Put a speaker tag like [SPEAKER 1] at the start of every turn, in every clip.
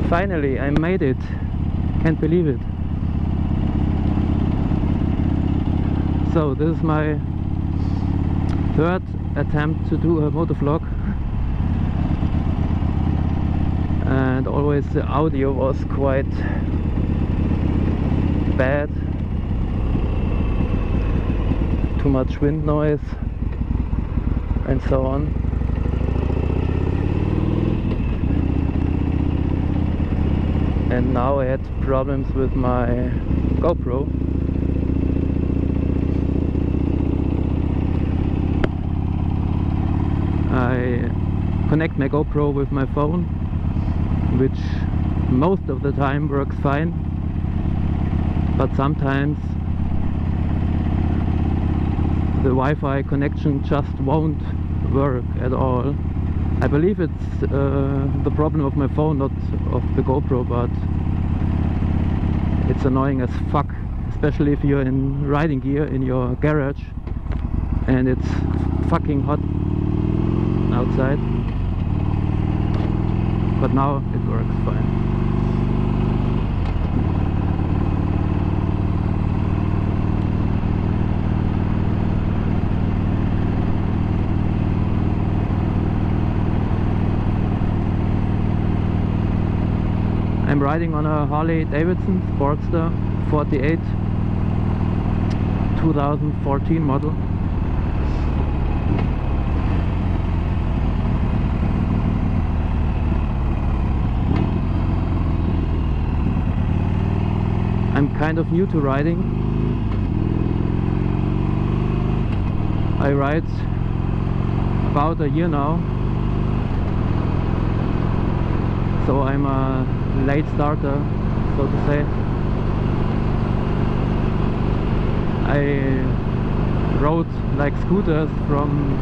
[SPEAKER 1] Finally, I made it. Can't believe it. So this is my third attempt to do a motovlog, and always the audio was quite bad. Too much wind noise and so on. And now I had problems with my GoPro. I connect my GoPro with my phone, which most of the time works fine, but sometimes the Wi-Fi connection just won't work at all. I believe it's the problem of my phone, not of the GoPro, but it's annoying as fuck, especially if you're in riding gear in your garage and it's fucking hot outside. But now it works fine. I'm riding on a Harley-Davidson Sportster 48 2014 model. I'm kind of new to riding. I ride about a year now, so I'm a late starter, so to say. I rode like scooters from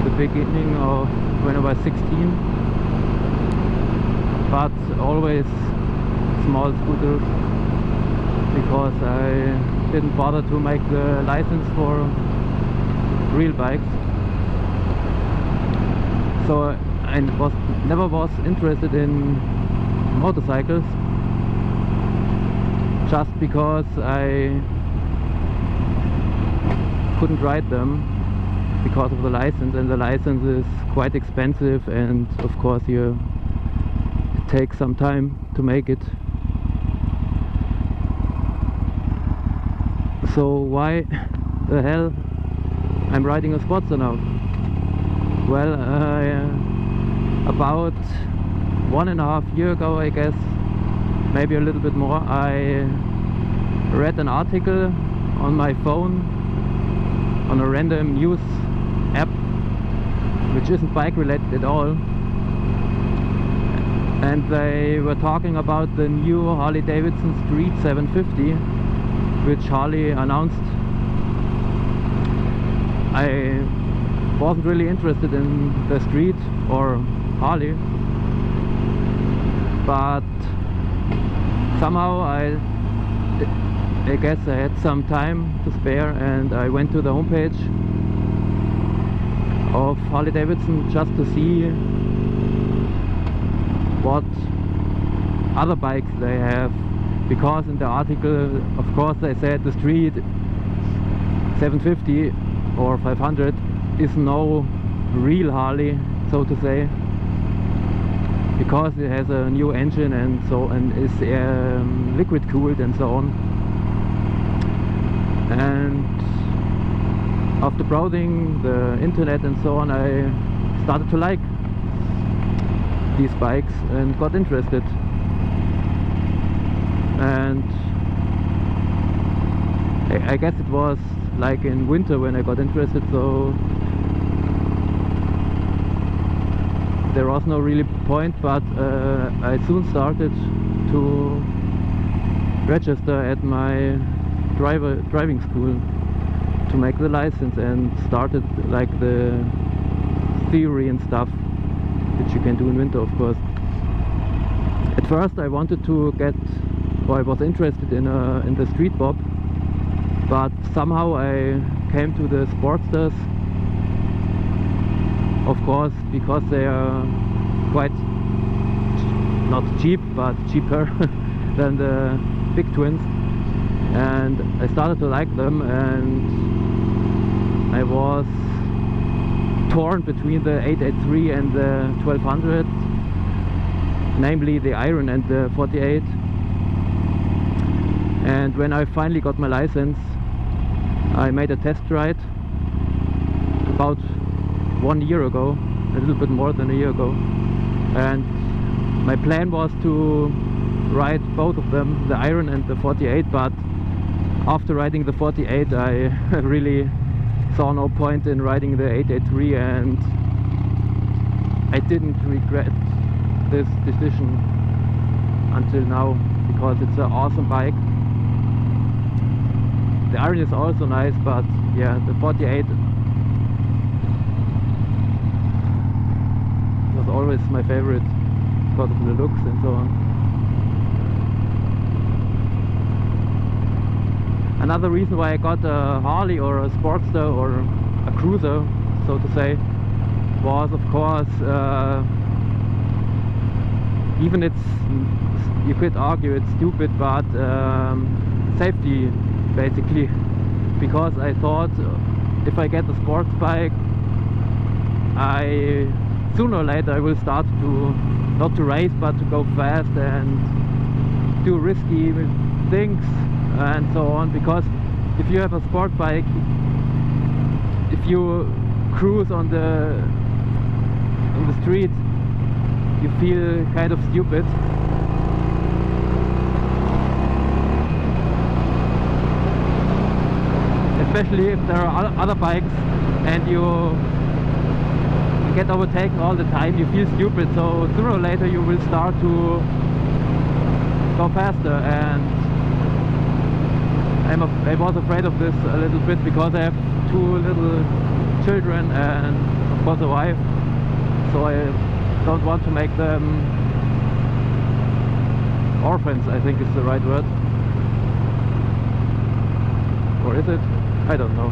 [SPEAKER 1] the beginning of when I was 16, but always small scooters, because I didn't bother to make the license for real bikes. So I never was interested in motorcycles, just because I couldn't ride them because of the license, and the license is quite expensive, and of course it takes some time to make it. So why the hell I'm riding a Sportster now? Well, about 1.5 years ago, I guess, maybe a little bit more, I read an article on my phone on a random news app, which isn't bike related at all, and they were talking about the new Harley-Davidson Street 750, which Harley announced. I wasn't really interested in the Street or Harley, but somehow I guess I had some time to spare, and I went to the homepage of Harley-Davidson just to see what other bikes they have, because in the article, of course, they said the Street 750 or 500 is no real Harley, so to say, because it has a new engine and is liquid cooled and so on. And after browsing the internet and so on, I started to like these bikes and got interested. And I guess it was like in winter when I got interested, so there was no really point, but I soon started to register at my driving school to make the license, and started like the theory and stuff, which you can do in winter, of course. At first I wanted to get, or I was interested in the street bob, but somehow I came to the Sportsters, of course, because they are quite not cheap but cheaper than the big twins, and I started to like them, and I was torn between the 883 and the 1200, namely the Iron and the 48. And when I finally got my license, I made a test ride about 1 year ago, a little bit more than a year ago, and my plan was to ride both of them, the Iron and the 48, but after riding the 48 I really saw no point in riding the 883, and I didn't regret this decision until now, because it's an awesome bike. The Iron is also nice, but yeah, the 48 was always my favorite because of the looks and so on. Another reason why I got a Harley or a Sportster or a cruiser, so to say, was of course, even you could argue it's stupid, but safety basically, because I thought if I get a sports bike, sooner or later I will start to not to race but to go fast and do risky things and so on, because if you have a sport bike, if you cruise on the street, you feel kind of stupid. Especially if there are other bikes and you get overtaken all the time, you feel stupid, so sooner or later you will start to go faster, and I was afraid of this a little bit because I have 2 little children and of course a wife, so I don't want to make them orphans, I think is the right word. Or is it? I don't know.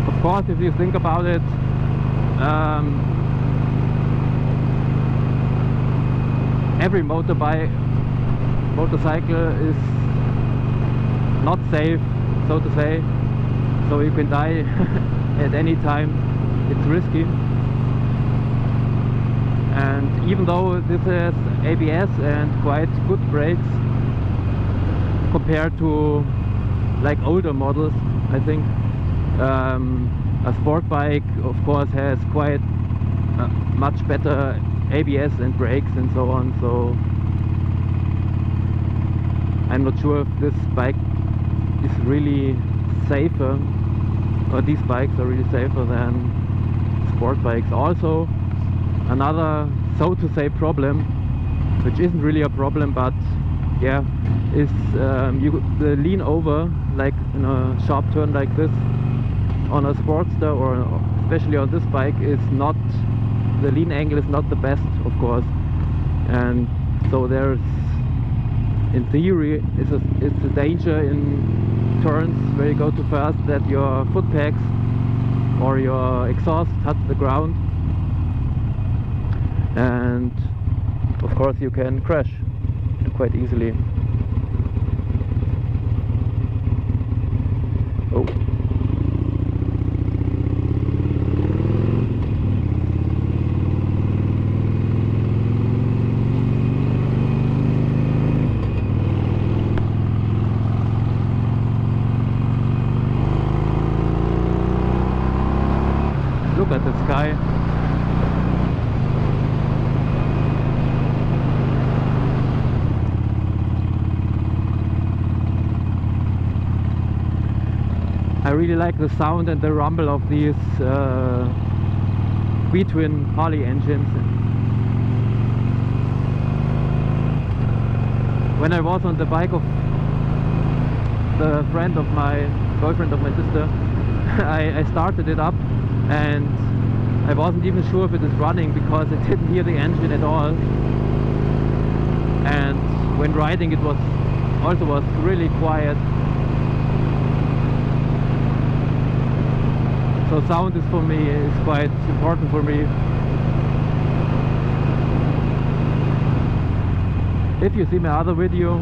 [SPEAKER 1] Of course, if you think about it, every motorcycle is not safe, so to say, so you can die at any time. It's risky. And even though this has ABS and quite good brakes compared to like older models, I think a sport bike of course has quite much better ABS and brakes and so on, so I'm not sure if this bike is really safer, or these bikes are really safer than sport bikes. Also, another, so to say, problem, which isn't really a problem, but yeah, is the lean over, like in a sharp turn like this on a Sportster, or especially on this bike, is not, the lean angle is not the best, of course, and so there's, in theory, it's a danger in turns where you go too fast that your foot pegs or your exhaust touch the ground, and of course you can crash quite easily. Oh. Look at the sky. I really like the sound and the rumble of these V-twin Harley engines. When I was on the bike of the boyfriend of my sister, I started it up and I wasn't even sure if it is running because I didn't hear the engine at all. And when riding it was really quiet. So sound is for me is quite important for me. If you see my other video,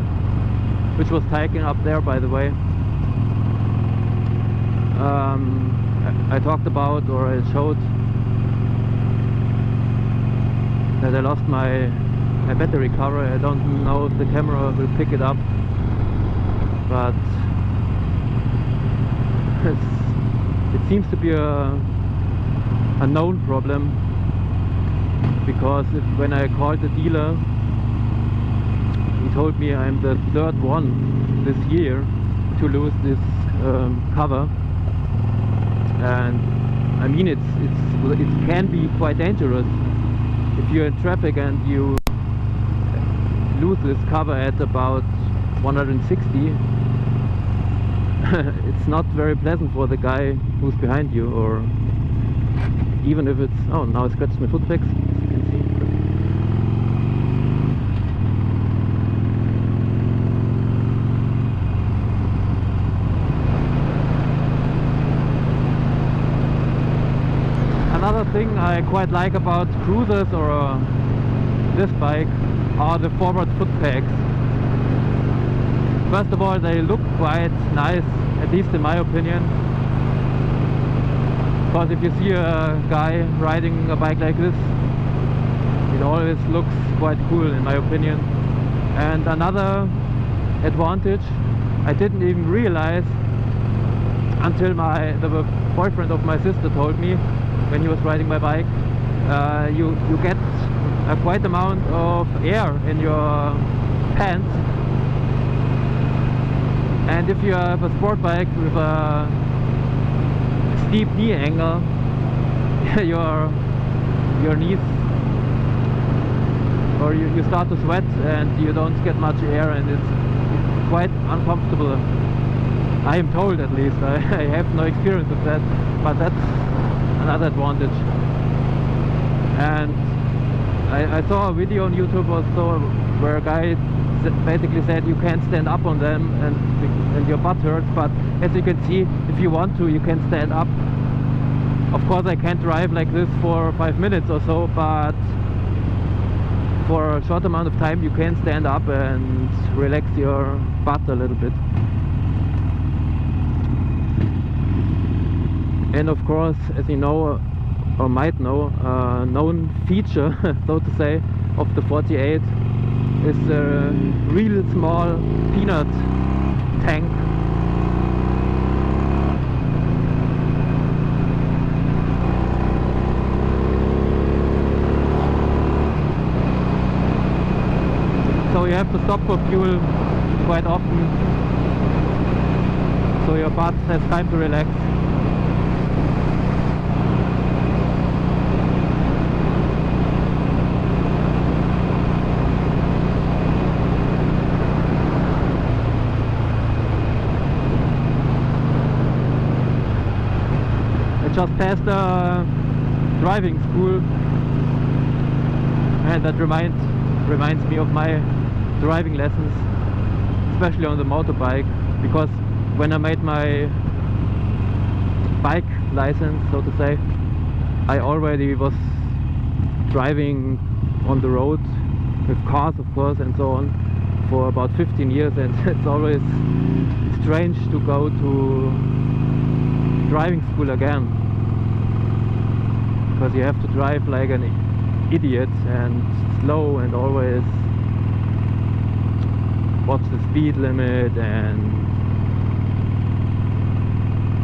[SPEAKER 1] which was taken up there by the way, I talked about, or I showed that I lost my battery cover. I don't know if the camera will pick it up, but it seems to be a known problem, because when I called the dealer, he told me I'm the third one this year to lose this cover. And I mean, it can be quite dangerous if you're in traffic and you lose this cover at about 160. It's not very pleasant for the guy who's behind you, or even if it's... oh, now I scratched my foot fix, as you can see. Another thing I quite like about cruisers or this bike are the forward foot pegs. First of all, they look quite nice, at least in my opinion. Because if you see a guy riding a bike like this, it always looks quite cool in my opinion. And another advantage I didn't even realize until the boyfriend of my sister told me when he was riding my bike. You get a quite amount of air in your pants, and if you have a sport bike with a steep knee angle, your knees, or you start to sweat and you don't get much air, and it's quite uncomfortable. I am told, at least. I have no experience of that, but that's another advantage. And I saw a video on YouTube also where a guy basically said you can't stand up on them and your butt hurts, but as you can see, if you want to, you can stand up. Of course I can't drive like this for 5 minutes or so, but for a short amount of time you can stand up and relax your butt a little bit. And of course, as you know, or might know, a known feature, so to say, of the 48 is a real small peanut tank. So you have to stop for fuel quite often, so your butt has time to relax. Just passed a driving school, and that reminds me of my driving lessons, especially on the motorbike, because when I made my bike license, so to say, I already was driving on the road with cars, of course, and so on, for about 15 years, and it's always strange to go to driving school again, because you have to drive like an idiot and slow and always watch the speed limit, and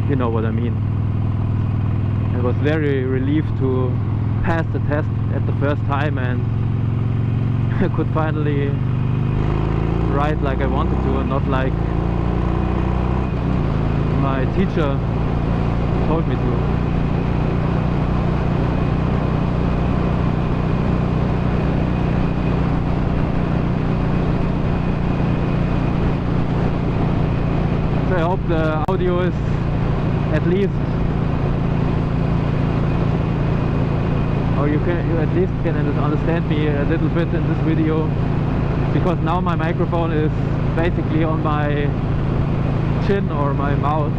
[SPEAKER 1] you know what I mean. I was very relieved to pass the test at the first time, and I could finally ride like I wanted to, and not like my teacher told me to. I hope the audio is at least, or you at least can understand me a little bit in this video, because now my microphone is basically on my chin or my mouth,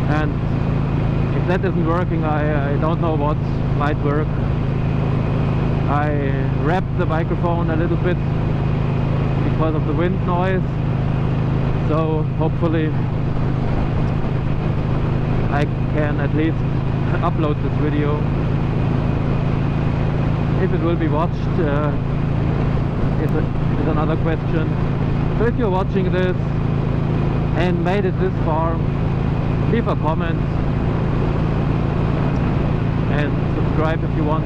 [SPEAKER 1] and if that isn't working, I don't know what might work. I wrapped the microphone a little bit because of the wind noise, so hopefully I can at least upload this video. If it will be watched is another question. So if you're watching this and made it this far, leave a comment and subscribe if you want.